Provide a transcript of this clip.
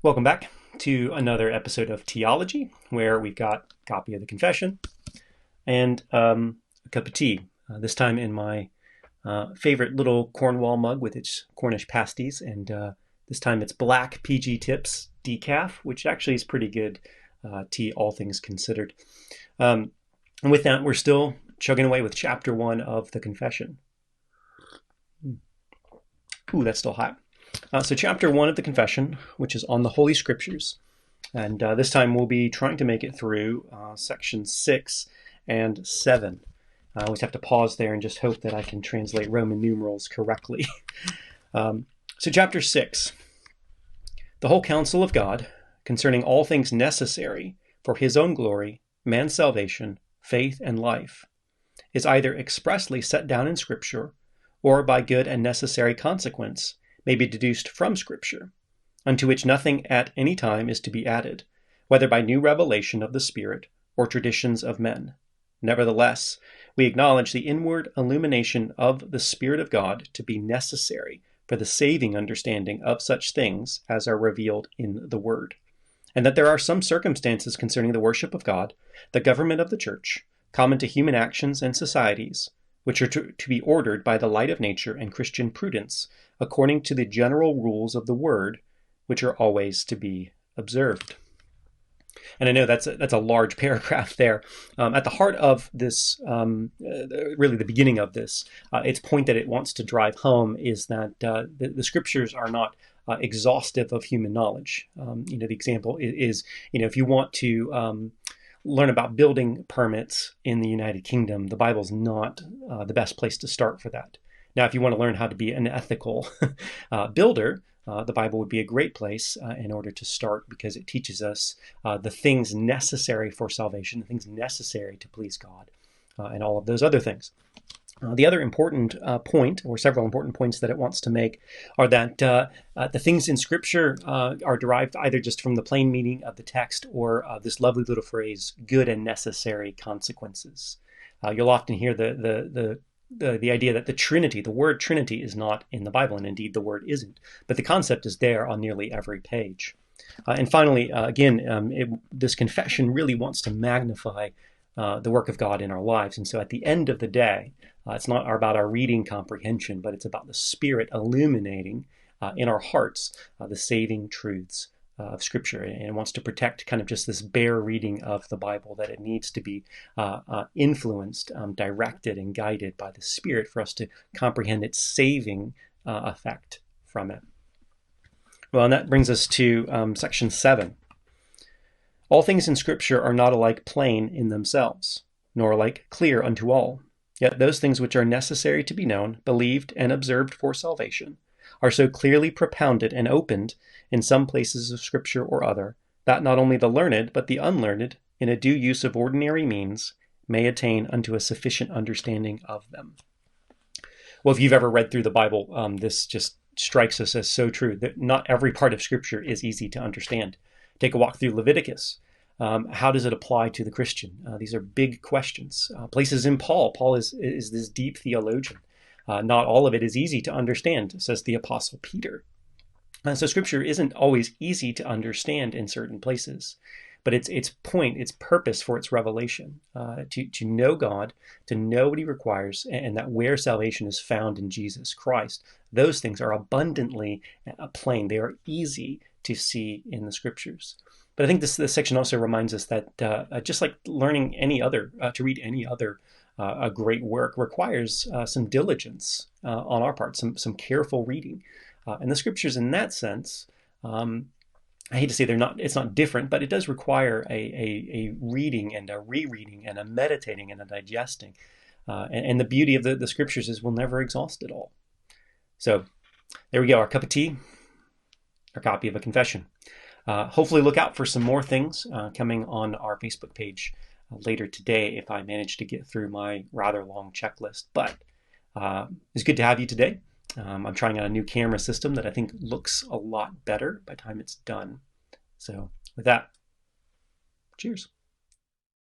Welcome back to another episode of Theology, where we've got a copy of the Confession and a cup of tea. This time in my favorite little Cornwall mug with its Cornish pasties, and this time it's black PG Tips decaf, which actually is pretty good tea, all things considered. And with that, we're still chugging away with Chapter 1 of the Confession. Ooh, that's still hot. So Chapter 1 of the Confession, which is on the Holy Scriptures. And this time we'll be trying to make it through Section 6 and 7. I always have to pause there and just hope that I can translate Roman numerals correctly. So Chapter 6. The whole counsel of God, concerning all things necessary for his own glory, man's salvation, faith, and life, is either expressly set down in Scripture, or by good and necessary consequence may be deduced from Scripture, unto which nothing at any time is to be added, whether by new revelation of the Spirit or traditions of men. Nevertheless, we acknowledge the inward illumination of the Spirit of God to be necessary for the saving understanding of such things as are revealed in the Word, and that there are some circumstances concerning the worship of God, the government of the Church, common to human actions and societies, which are to be ordered by the light of nature and Christian prudence, according to the general rules of the Word, which are always to be observed. And I know that's a large paragraph there. At the heart of this, really the beginning of this, its point that it wants to drive home is that the Scriptures are not exhaustive of human knowledge. The example is, if you want to learn about building permits in the United Kingdom, the Bible's not the best place to start for that. Now, if you want to learn how to be an ethical builder, the Bible would be a great place in order to start, because it teaches us the things necessary for salvation, the things necessary to please God, and all of those other things. The other important point, or several important points that it wants to make, are that the things in Scripture are derived either just from the plain meaning of the text or this lovely little phrase, good and necessary consequences. You'll often hear the idea that the Trinity, the word Trinity, is not in the Bible, and indeed the word isn't, but the concept is there on nearly every page. And finally, this confession really wants to magnify the work of God in our lives. And so at the end of the day, it's not about our reading comprehension, but it's about the Spirit illuminating in our hearts the saving truths of Scripture. And it wants to protect kind of just this bare reading of the Bible, that it needs to be influenced, directed, and guided by the Spirit for us to comprehend its saving effect from it. Well, and that brings us to section 7. All things in Scripture are not alike plain in themselves, nor alike clear unto all. Yet those things which are necessary to be known, believed, and observed for salvation, are so clearly propounded and opened in some places of Scripture or other, that not only the learned, but the unlearned, in a due use of ordinary means, may attain unto a sufficient understanding of them. Well, if you've ever read through the Bible, this just strikes us as so true, that not every part of Scripture is easy to understand. Take a walk through Leviticus. How does it apply to the Christian? These are big questions. Places in Paul. Paul is this deep theologian. Not all of it is easy to understand, says the Apostle Peter. So Scripture isn't always easy to understand in certain places, but its point, its purpose for its revelation, to know God, to know what he requires, and that where salvation is found in Jesus Christ, those things are abundantly plain. They are easy to see in the Scriptures. But I think this section also reminds us that just like learning to read any other a great work requires some diligence on our part, some careful reading. And the Scriptures in that sense, I hate to say it's not different, but it does require a reading and a rereading and a meditating and a digesting. And the beauty of the Scriptures is we'll never exhaust it all. So there we go, our cup of tea, our copy of a confession. Hopefully look out for some more things coming on our Facebook page later today if I manage to get through my rather long checklist. But it's good to have you today. I'm trying out a new camera system that I think looks a lot better by the time it's done. So with that, cheers.